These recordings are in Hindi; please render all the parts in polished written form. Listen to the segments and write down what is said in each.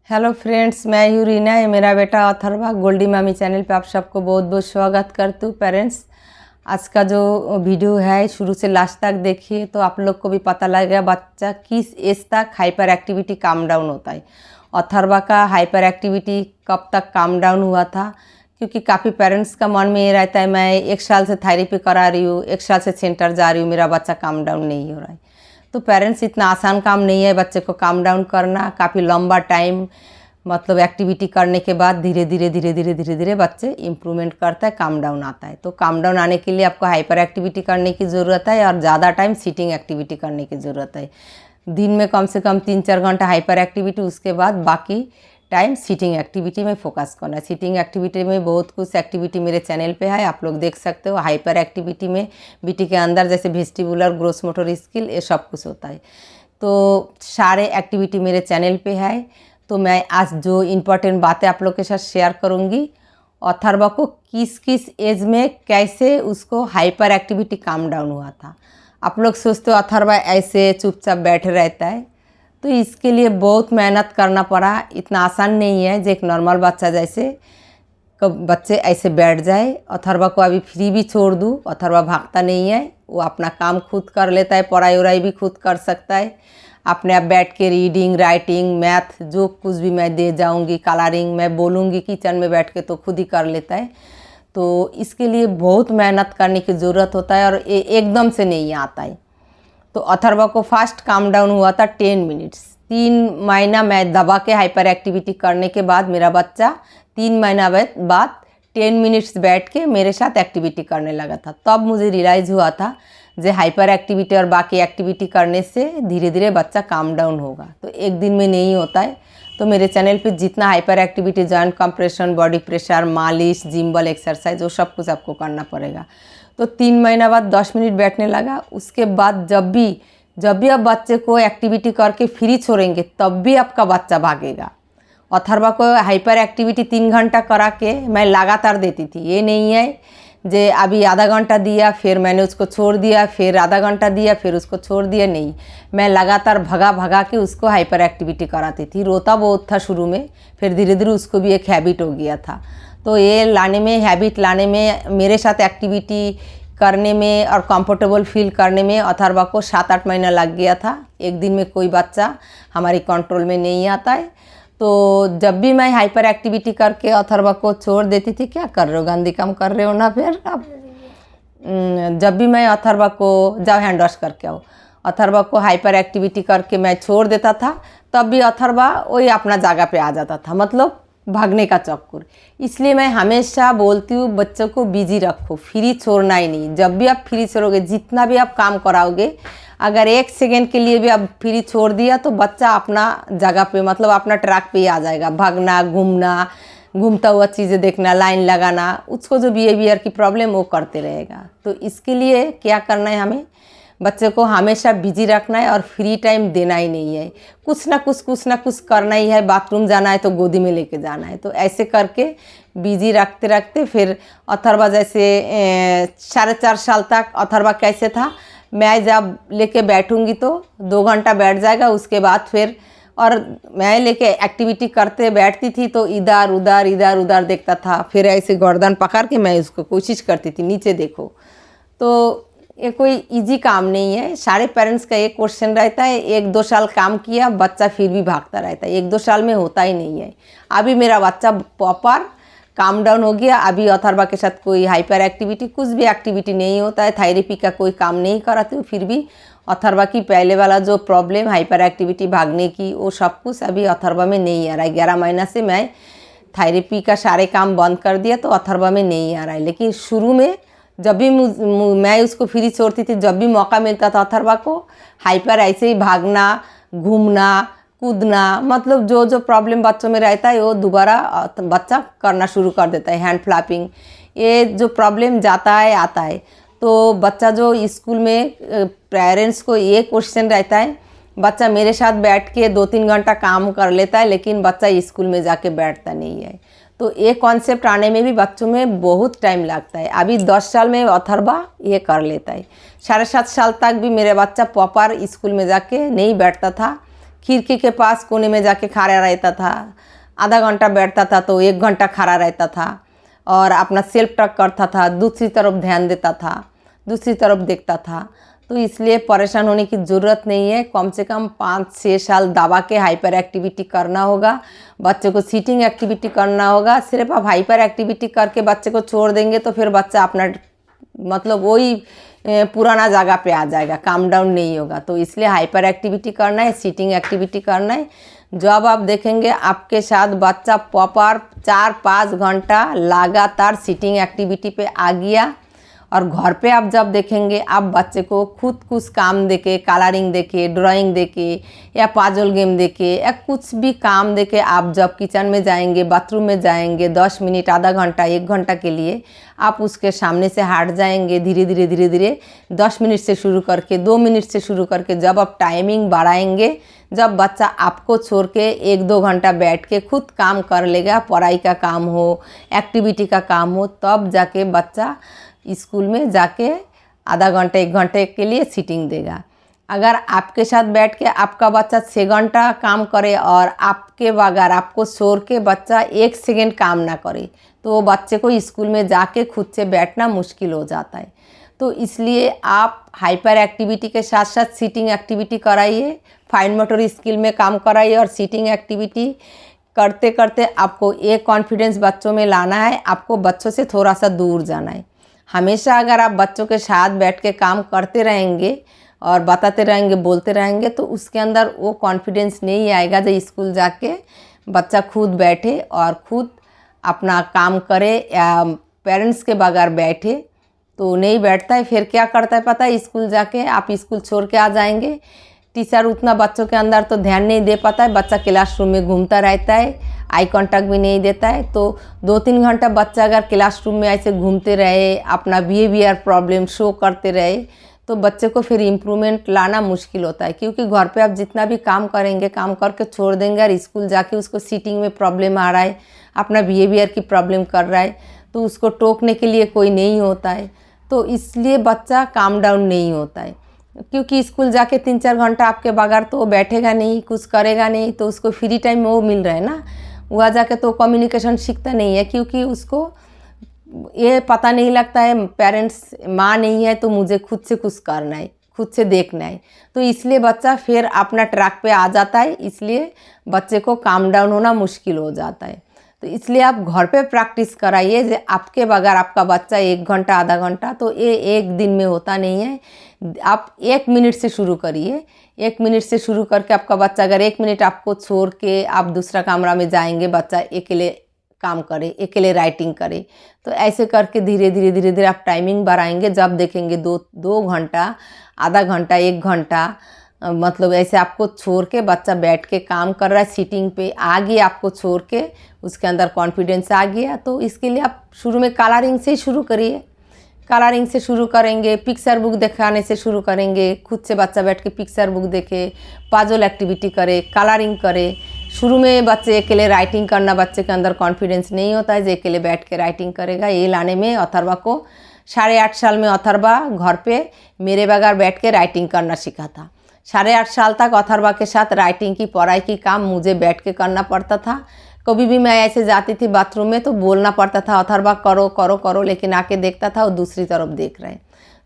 हेलो फ्रेंड्स, मैं हूँ रीना। ये मेरा बेटा अथर्वा। गोल्डी मामी चैनल पे आप सबको बहुत बहुत स्वागत करती हूँ। पेरेंट्स, आज का जो वीडियो है शुरू से लास्ट तक देखिए तो आप लोग को भी पता लगेगा बच्चा किस एज तक हाइपर एक्टिविटी काम डाउन होता है। अथर्वा का हाइपर एक्टिविटी कब तक काम डाउन हुआ था, क्योंकि काफ़ी पेरेंट्स का मन में ये रहता है मैं 1 साल से थेरेपी करा रही हूँ, 1 साल से सेंटर जा रही हूँ, मेरा बच्चा काम डाउन नहीं हो रहा है। तो पेरेंट्स, इतना आसान काम नहीं है बच्चे को काम डाउन करना। काफ़ी लंबा टाइम मतलब एक्टिविटी करने के बाद धीरे धीरे बच्चे इम्प्रूवमेंट करता है, काम डाउन आता है। तो काम डाउन आने के लिए आपको हाइपर एक्टिविटी करने की ज़रूरत है और ज़्यादा टाइम सीटिंग एक्टिविटी करने की ज़रूरत है। दिन में कम से कम 3-4 घंटा हाइपर एक्टिविटी, उसके बाद बाकी टाइम सीटिंग एक्टिविटी में फोकस करना है। सीटिंग एक्टिविटी में बहुत कुछ एक्टिविटी मेरे चैनल पे है, आप लोग देख सकते हो। हाइपर एक्टिविटी में बीटी के अंदर जैसे वेस्टिबुलर, ग्रोस मोटर स्किल, ये सब कुछ होता है। तो सारे एक्टिविटी मेरे चैनल पे है। तो मैं आज जो इम्पोर्टेंट बातें आप लोग के साथ शेयर करूँगी, अथर्वा को किस किस एज में कैसे उसको हाइपर एक्टिविटी काम डाउन हुआ था। आप लोग सोचते हो अथर्वा ऐसे चुपचाप बैठे रहता है, तो इसके लिए बहुत मेहनत करना पड़ा। इतना आसान नहीं है जो एक नॉर्मल बच्चा जैसे बच्चे ऐसे बैठ जाए। अथर्वा को अभी फ्री भी छोड़ दूँ, अथर्वा भागता नहीं है, वो अपना काम खुद कर लेता है, पढ़ाई वढ़ाई भी खुद कर सकता है। अपने आप बैठ के रीडिंग, राइटिंग, मैथ जो कुछ भी मैं दे जाऊंगी, कलरिंग मैं बोलूँगी किचन में बैठ के तो खुद ही कर लेता है। तो इसके लिए बहुत मेहनत करने की ज़रूरत होता है और ये एकदम से नहीं आता है। तो अथर्वा को फास्ट काम डाउन हुआ था 10 मिनट्स। 3 महीना मैं दबा के हाइपर एक्टिविटी करने के बाद मेरा बच्चा 3 महीना बाद 10 मिनट्स बैठ के मेरे साथ एक्टिविटी करने लगा था। तब मुझे रियलाइज़ हुआ था जो हाइपर एक्टिविटी और बाकी एक्टिविटी करने से धीरे धीरे बच्चा काम डाउन होगा, तो एक दिन में नहीं होता है। तो मेरे चैनल पे जितना hyper activity, joint compression, body pressure, मालिश, जिम्बल एक्सरसाइज, वो सब कुछ आपको करना पड़ेगा। तो 3 महीना बाद 10 मिनट बैठने लगा। उसके बाद जब भी आप बच्चे को एक्टिविटी करके फ्री छोड़ेंगे तब भी आपका बच्चा भागेगा। अथर्वा को हाइपर एक्टिविटी 3 घंटा करा के मैं लगातार देती थी। ये नहीं है जे अभी आधा घंटा दिया फिर मैंने उसको छोड़ दिया, फिर आधा घंटा दिया फिर उसको छोड़ दिया, नहीं। मैं लगातार भगा के उसको हाइपर एक्टिविटी कराती थी। रोता बहुत था शुरू में, फिर धीरे धीरे उसको भी एक हैबिट हो गया था। तो ये लाने में, हैबिट लाने में, मेरे साथ एक्टिविटी करने में और कंफर्टेबल फील करने में अथर्वा को 7-8 महीना लग गया था। एक दिन में कोई बच्चा हमारी कंट्रोल में नहीं आता है। तो जब भी मैं हाइपर एक्टिविटी करके अथर्वा को छोड़ देती थी, क्या कर रहे हो, गंदी काम कर रहे हो ना फिर अब। जब भी मैं अथर्वा को, जाओ हैंड वॉश करके आओ, अथर्वा को हाइपर एक्टिविटी करके मैं छोड़ देता था, तब भी अथर्वा वही अपना जगह पे आ जाता था, मतलब भागने का चक्कर। इसलिए मैं हमेशा बोलती हूँ बच्चों को बिजी रखो, फ्री छोड़ना ही नहीं। जब भी आप फ्री छोड़ोगे, जितना भी आप काम कराओगे, अगर 1 सेकेंड के लिए भी आप फ्री छोड़ दिया तो बच्चा अपना जगह पे, मतलब अपना ट्रैक पे ही आ जाएगा। भागना, घूमना, घूमता हुआ चीज़ें देखना, लाइन लगाना, उसको जो बिहेवियर की प्रॉब्लम वो करते रहेगा। तो इसके लिए क्या करना है, हमें बच्चे को हमेशा बिजी रखना है और फ्री टाइम देना ही नहीं है। कुछ ना कुछ करना ही है। बाथरूम जाना है तो गोदी में लेके जाना है। तो ऐसे करके बिजी रखते रखते फिर अथर्वा जैसे 4.5 साल तक अथर्वा कैसे था, मैं जब लेके बैठूंगी तो 2 घंटा बैठ जाएगा। उसके बाद फिर, और मैं लेके एक्टिविटी करते बैठती थी तो इधर उधर देखता था। फिर ऐसे गर्दन पकड़ के मैं उसको कोशिश करती थी नीचे देखो। तो ये कोई इजी काम नहीं है। सारे पेरेंट्स का एक क्वेश्चन रहता है, 1-2 साल काम किया, बच्चा फिर भी भागता रहता है। 1-2 साल में होता ही नहीं है। अभी मेरा बच्चा प्रॉपर काम डाउन हो गया। अभी अथर्वा के साथ कोई हाइपर एक्टिविटी, कुछ भी एक्टिविटी नहीं होता है। थेरेपी का कोई काम नहीं कराती हूँ, फिर भी अथर्वा की पहले वाला जो प्रॉब्लम हाइपर एक्टिविटी, भागने की, वो सब कुछ अभी अथर्वा में नहीं आ रहा है। 11 महीना से मैं थेरेपी का सारे काम बंद कर दिया तो अथर्वा में नहीं आ रहा है। लेकिन शुरू में जब भी मैं उसको फ्री छोड़ती थी, जब भी मौका मिलता था अथर्वा को हाइपर ऐसे ही भागना, घूमना, कूदना, मतलब जो जो प्रॉब्लम बच्चों में रहता है वो दोबारा बच्चा करना शुरू कर देता है। हैंड फ्लैपिंग, ये जो प्रॉब्लम जाता है आता है। तो बच्चा जो स्कूल में, पेरेंट्स को ये क्वेश्चन रहता है, बच्चा मेरे साथ बैठ के 2-3 घंटा काम कर लेता है लेकिन बच्चा स्कूल में जाके बैठता नहीं है। तो ये कॉन्सेप्ट आने में भी बच्चों में बहुत टाइम लगता है। अभी 10 साल में अथर्वा ये कर लेता है। 7.5 साल तक भी मेरा बच्चा प्रॉपर स्कूल में जाके नहीं बैठता था, खिड़की के पास कोने में जाके खड़ा रहता था, आधा घंटा बैठता था तो 1 घंटा खड़ा रहता था और अपना सेल्फ टॉक करता था, दूसरी तरफ ध्यान देता था, दूसरी तरफ देखता था। तो इसलिए परेशान होने की ज़रूरत नहीं है। कम से कम 5-6 साल दबा के हाइपर एक्टिविटी करना होगा, बच्चे को सीटिंग एक्टिविटी करना होगा। सिर्फ आप हाइपर एक्टिविटी करके बच्चे को छोड़ देंगे तो फिर बच्चा अपना मतलब वही पुराना जगह पे आ जाएगा, काम डाउन नहीं होगा। तो इसलिए हाइपर एक्टिविटी करना है, सीटिंग एक्टिविटी करना है। जब आप देखेंगे आपके साथ बच्चा प्रॉपर 4-5 घंटा लगातार सीटिंग एक्टिविटी पे आ गया, और घर पे आप जब देखेंगे आप बच्चे को खुद कुछ काम देके, कलरिंग देके, ड्राइंग देके या पाजल गेम देके या कुछ भी काम देके आप जब किचन में जाएंगे, बाथरूम में जाएंगे 10 मिनट, आधा घंटा, 1 घंटा के लिए आप उसके सामने से हट जाएंगे। धीरे धीरे धीरे धीरे 10 मिनट से शुरू करके 2 मिनट से शुरू करके जब आप टाइमिंग बढ़ाएंगे, जब बच्चा आपको छोड़ के 1-2 घंटा बैठ के खुद काम कर लेगा, पढ़ाई का काम हो, एक्टिविटी का काम हो, तब जाके बच्चा स्कूल में जाके आधा घंटे 1 घंटे के लिए सीटिंग देगा। अगर आपके साथ बैठ के आपका बच्चा 6 घंटा काम करे और आपके बगैर आपको छोड़ के बच्चा 1 सेकेंड काम ना करे तो वो बच्चे को स्कूल में जाके खुद से बैठना मुश्किल हो जाता है। तो इसलिए आप हाइपर एक्टिविटी के साथ साथ सीटिंग एक्टिविटी कराइए, फाइन मोटर स्किल में काम कराइए, और सीटिंग एक्टिविटी करते करते आपको एक कॉन्फिडेंस बच्चों में लाना है, आपको बच्चों से थोड़ा सा दूर जाना है। हमेशा अगर आप बच्चों के साथ बैठ के काम करते रहेंगे और बताते रहेंगे, बोलते रहेंगे, तो उसके अंदर वो कॉन्फिडेंस नहीं आएगा जो स्कूल जाके बच्चा खुद बैठे और खुद अपना काम करे या पेरेंट्स के बगैर बैठे तो नहीं बैठता है। फिर क्या करता है पता है, स्कूल जाके आप स्कूल छोड़ के आ जाएंगे, टीचर उतना बच्चों के अंदर तो ध्यान नहीं दे पाता है, बच्चा क्लासरूम में घूमता रहता है, आई कांटेक्ट भी नहीं देता है। तो 2-3 घंटा बच्चा अगर क्लासरूम में ऐसे घूमते रहे, अपना बिहेवियर प्रॉब्लम शो करते रहे, तो बच्चे को फिर इम्प्रूवमेंट लाना मुश्किल होता है। क्योंकि घर पे आप जितना भी काम करेंगे, काम करके छोड़ देंगे और स्कूल जाके उसको सीटिंग में प्रॉब्लम आ रहा है, अपना बिहेवियर की प्रॉब्लम कर रहा है, तो उसको टोकने के लिए कोई नहीं होता है। तो इसलिए बच्चा काम डाउन नहीं होता है। क्योंकि स्कूल जाके 3-4 घंटा आपके बगैर तो वो बैठेगा नहीं, कुछ करेगा नहीं, तो उसको फ्री टाइम वो मिल रहा है ना, वहाँ जाके तो कम्युनिकेशन सीखता नहीं है। क्योंकि उसको ये पता नहीं लगता है पेरेंट्स माँ नहीं है तो मुझे खुद से कुछ करना है, खुद से देखना है। तो इसलिए बच्चा फिर अपना ट्रैक पे आ जाता है, इसलिए बच्चे को काम डाउन होना मुश्किल हो जाता है। तो इसलिए आप घर पे प्रैक्टिस कराइए। जो आपके बगैर आपका बच्चा 1 घंटा, आधा घंटा, तो ये 1 दिन में होता नहीं है। आप 1 मिनट से शुरू करिए। 1 मिनट से शुरू करके आपका बच्चा अगर 1 मिनट आपको छोड़ के आप दूसरा कमरा में जाएंगे, बच्चा अकेले काम करे, अकेले राइटिंग करे, तो ऐसे करके धीरे धीरे धीरे धीरे आप टाइमिंग बढ़ाएंगे। जब देखेंगे 2 घंटा, आधा घंटा, 1 घंटा, मतलब ऐसे आपको छोड़ के बच्चा बैठ के काम कर रहा है, सीटिंग पे आ गया, आपको छोड़ के उसके अंदर कॉन्फिडेंस आ गया, तो इसके लिए आप शुरू में कलरिंग से ही शुरू करिए। कलरिंग से शुरू करेंगे, पिक्चर बुक दिखाने से शुरू करेंगे, खुद से बच्चा बैठ के पिक्चर बुक देखे, पाजल एक्टिविटी करे, कलरिंग करे। शुरू में बच्चे अकेले राइटिंग करना, बच्चे के अंदर कॉन्फिडेंस नहीं होता है जो अकेले बैठ के राइटिंग करेगा। ये लाने में अथर्वा को 8.5 साल में अथर्वा घर पे मेरे बगैर बैठ के राइटिंग करना सीखा था। 8.5 साल तक अथर्वा के साथ राइटिंग की, पढ़ाई की काम मुझे बैठ के करना पड़ता था। कभी भी मैं ऐसे जाती थी बाथरूम में तो बोलना पड़ता था अथर्वा करो करो करो, लेकिन आके देखता था वो दूसरी तरफ देख रहे हैं।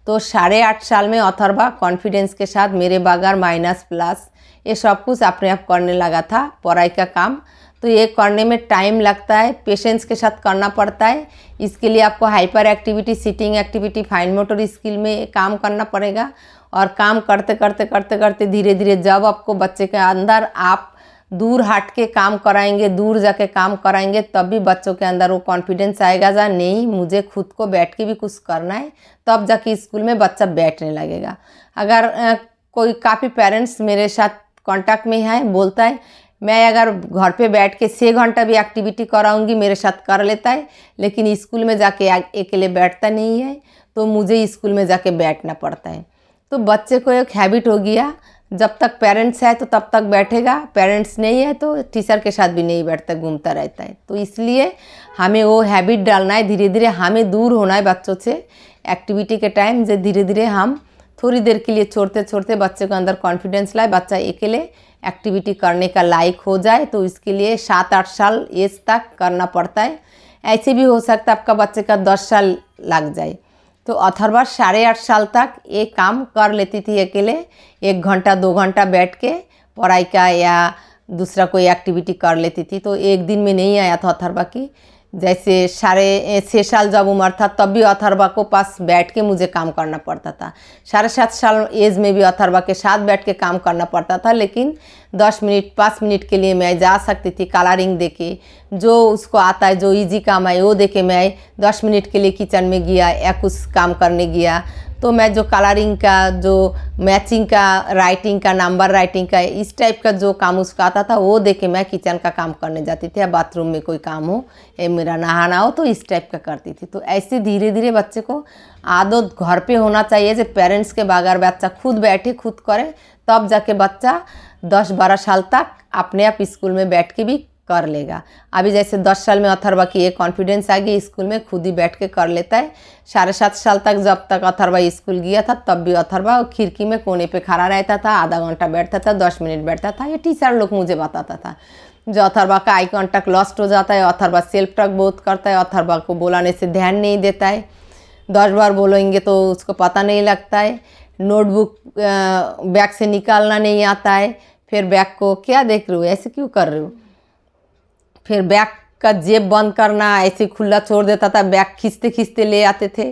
तो 8.5 साल में अथर्वा कॉन्फिडेंस के साथ मेरे बगैर माइनस प्लस ये सब कुछ अपने आप करने लगा था, पढ़ाई का काम। तो ये करने में टाइम लगता है, पेशेंस के साथ करना पड़ता है। इसके लिए आपको hyper activity, sitting activity, fine motor skill में काम करना पड़ेगा। और काम करते करते करते करते धीरे धीरे जब आपको बच्चे के अंदर आप दूर हट के काम कराएंगे, दूर जाके काम कराएंगे, तब भी बच्चों के अंदर वो कॉन्फिडेंस आएगा जा नहीं मुझे खुद को बैठ के भी कुछ करना है, तब जाके स्कूल में बच्चा बैठने लगेगा। अगर कोई काफ़ी पेरेंट्स मेरे साथ कांटेक्ट में है, बोलता है मैं अगर घर पे बैठ के 6 घंटा भी एक्टिविटी कराऊंगी मेरे साथ कर लेता है, लेकिन स्कूल में जाके अकेले बैठता नहीं है, तो मुझे स्कूल में जाके बैठना पड़ता है। तो बच्चे को एक हैबिट हो गया, जब तक पेरेंट्स है तो तब तक बैठेगा, पेरेंट्स नहीं है तो टीचर के साथ भी नहीं बैठता, घूमता रहता है। तो इसलिए हमें वो हैबिट डालना है, धीरे धीरे हमें दूर होना है बच्चों से एक्टिविटी के टाइम, जो धीरे धीरे हम थोड़ी देर के लिए छोड़ते छोड़ते बच्चे को अंदर कॉन्फिडेंस लाए, बच्चा अकेले एक्टिविटी करने का लायक हो जाए। तो इसके लिए 7-8 साल एज तक करना पड़ता है। ऐसे भी हो सकता है आपका बच्चे का 10 साल लग जाए। तो अथर्वा 8.5 साल तक ये काम कर लेती थी अकेले, 1 घंटा 2 घंटा बैठ के पढ़ाई का या दूसरा कोई एक्टिविटी कर लेती थी। तो एक दिन में नहीं आया था अथर्वा की। जैसे 6.5 साल जब उम्र था तब भी अथर्वा को पास बैठ के मुझे काम करना पड़ता था। 7.5 साल एज में भी अथर्वा के साथ बैठ के काम करना पड़ता था, लेकिन 10 मिनट 5 मिनट के लिए मैं जा सकती थी। कलरिंग देके जो उसको आता है, जो इजी काम है वो देके मैं 10 मिनट के लिए किचन में गया या कुछ काम करने गया, तो मैं जो कलरिंग का, जो मैचिंग का, राइटिंग का, नंबर राइटिंग का, इस टाइप का जो काम उसका आता था वो देख के मैं किचन का काम करने जाती थी। या बाथरूम में कोई काम हो या मेरा नहाना हो तो इस टाइप का करती थी। तो ऐसे धीरे धीरे बच्चे को आदत घर पे होना चाहिए, जो पेरेंट्स के बगैर बच्चा खुद बैठे खुद करे, तब जाके बच्चा 10-12 साल तक अपने आप स्कूल में बैठ के भी कर लेगा। अभी जैसे 10 साल में अथर्वा की ये कॉन्फिडेंस आ गई, स्कूल में खुद ही बैठ के कर लेता है। 7.5 साल तक जब तक अथर्वा स्कूल गया था तब भी अथर्वा खिड़की में कोने पे खड़ा रहता था, आधा घंटा बैठता था, 10 मिनट बैठता था। ये टीचर लोग मुझे बताता था। जो अथर्वा का आई कॉन्टैक्ट लॉस्ट हो जाता है, अथर्वा सेल्फ टॉक बहुत करता है, अथर्वा को बोलाने से ध्यान नहीं देता है, 10 बार बोलेंगे तो उसको पता नहीं लगता है, नोटबुक बैग से निकालना नहीं आता है, फिर बैग को क्या देख रहे हो, ऐसे क्यों कर रहे हो, फिर बैग का जेब बंद करना, ऐसे खुला छोड़ देता था, बैग खींचते खींचते ले आते थे।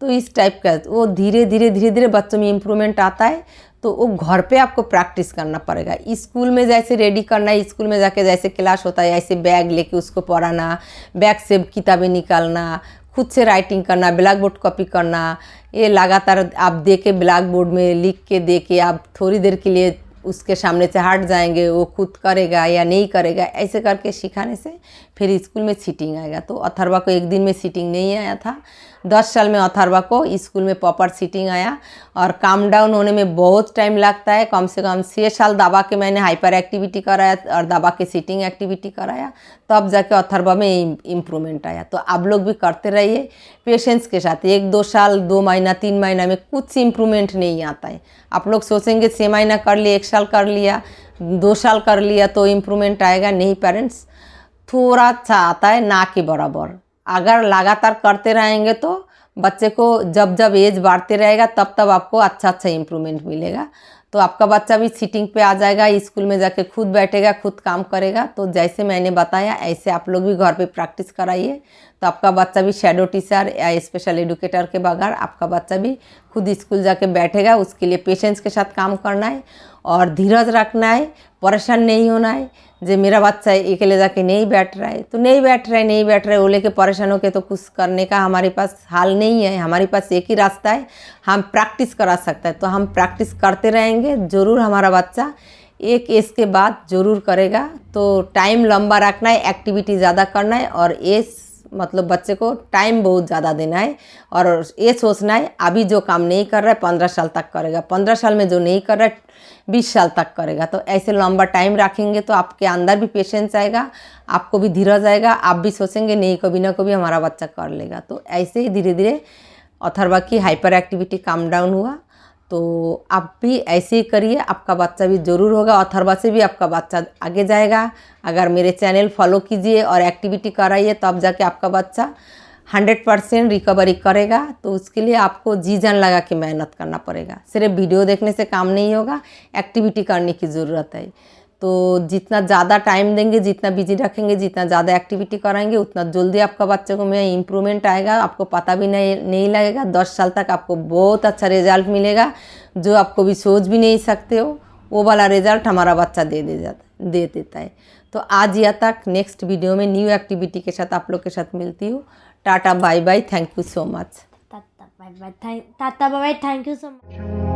तो इस टाइप का वो धीरे धीरे बच्चों में इम्प्रूवमेंट आता है। तो वो घर पे आपको प्रैक्टिस करना पड़ेगा। स्कूल में जैसे रेडी करना है, स्कूल में जाके जैसे क्लास होता है ऐसे बैग लेके उसको पढ़ाना, बैग से किताबें निकालना, खुद से राइटिंग करना, ब्लैक बोर्ड कॉपी करना, ये लगातार आप दे के ब्लैक बोर्ड में लिख के दे के आप थोड़ी देर के लिए उसके सामने से हट जाएंगे, वो खुद करेगा या नहीं करेगा, ऐसे करके सिखाने से फिर स्कूल में सीटिंग आएगा। तो अथर्वा को एक दिन में सीटिंग नहीं आया था। 10 साल में अथर्वा को स्कूल में प्रॉपर सीटिंग आया। और काम डाउन होने में बहुत टाइम लगता है, कम से कम 6 साल दबा के मैंने हाइपर एक्टिविटी कराया और दबा के सीटिंग एक्टिविटी कराया, तब जाके अथर्वा में इम्प्रूवमेंट आया। तो आप लोग भी करते रहिए पेशेंस के साथ। 1-2 साल, 2 महीना, 3 महीना में कुछ इम्प्रूवमेंट नहीं आता है। आप लोग सोचेंगे 6 महीना कर लिया, 1 साल कर लिया, 2 साल कर लिया तो इम्प्रूवमेंट आएगा, नहीं पेरेंट्स, थोड़ा सा आता है, ना के बराबर। अगर लगातार करते रहेंगे तो बच्चे को जब जब एज बढ़ते रहेगा तब तब आपको अच्छा इम्प्रूवमेंट मिलेगा। तो आपका बच्चा भी सीटिंग पे आ जाएगा, स्कूल में जाके खुद बैठेगा, खुद काम करेगा। तो जैसे मैंने बताया ऐसे आप लोग भी घर पे प्रैक्टिस कराइए, तो आपका बच्चा भी शैडो टीचर या स्पेशल एजुकेटर के बगैर आपका बच्चा भी खुद स्कूल जाके बैठेगा। उसके लिए पेशेंस के साथ काम करना है और धीरज रखना है, परेशान नहीं होना है। जो मेरा बच्चा अकेले जाके नहीं बैठ रहा है तो नहीं बैठ रहा है, वो लेके परेशान होकर तो कुछ करने का हमारे पास हाल नहीं है। हमारे पास एक ही रास्ता है, हम प्रैक्टिस करा सकते हैं। तो हम प्रैक्टिस करते रहेंगे, ज़रूर हमारा बच्चा एक एज के बाद ज़रूर करेगा। तो टाइम लंबा रखना है, एक्टिविटी ज़्यादा करना है और एज मतलब बच्चे को टाइम बहुत ज़्यादा देना है। और ये सोचना है अभी जो काम नहीं कर रहा है 15 साल तक करेगा, 15 साल में जो नहीं कर रहा है 20 साल तक करेगा। तो ऐसे लंबा टाइम रखेंगे तो आपके अंदर भी पेशेंस आएगा, आपको भी धीरज आएगा, आप भी सोचेंगे नहीं कभी ना कभी हमारा बच्चा कर लेगा। तो ऐसे ही धीरे धीरे अथर्वा की हाइपर एक्टिविटी काम डाउन हुआ। तो आप भी ऐसे ही करिए, आपका बच्चा भी ज़रूर होगा, अथर्वा से भी आपका बच्चा आगे जाएगा। अगर मेरे चैनल फॉलो कीजिए और एक्टिविटी कराइए तब जाके आपका बच्चा 100% रिकवरी करेगा। तो उसके लिए आपको जी जान लगा के मेहनत करना पड़ेगा। सिर्फ वीडियो देखने से काम नहीं होगा, एक्टिविटी करने की ज़रूरत है। तो जितना ज़्यादा टाइम देंगे, जितना बिजी रखेंगे, जितना ज़्यादा एक्टिविटी कराएंगे, उतना जल्दी आपका बच्चे को में इम्प्रूवमेंट आएगा। आपको पता भी नहीं लगेगा, 10 साल तक आपको बहुत अच्छा रिजल्ट मिलेगा, जो आपको भी सोच भी नहीं सकते हो। वो वाला रिजल्ट हमारा बच्चा दे देता है। तो आज या तक, नेक्स्ट वीडियो में न्यू एक्टिविटी के साथ आप लोग के साथ मिलती हूँ। Tata bye bye, thank you so much. Tata bye bye, thank you so much.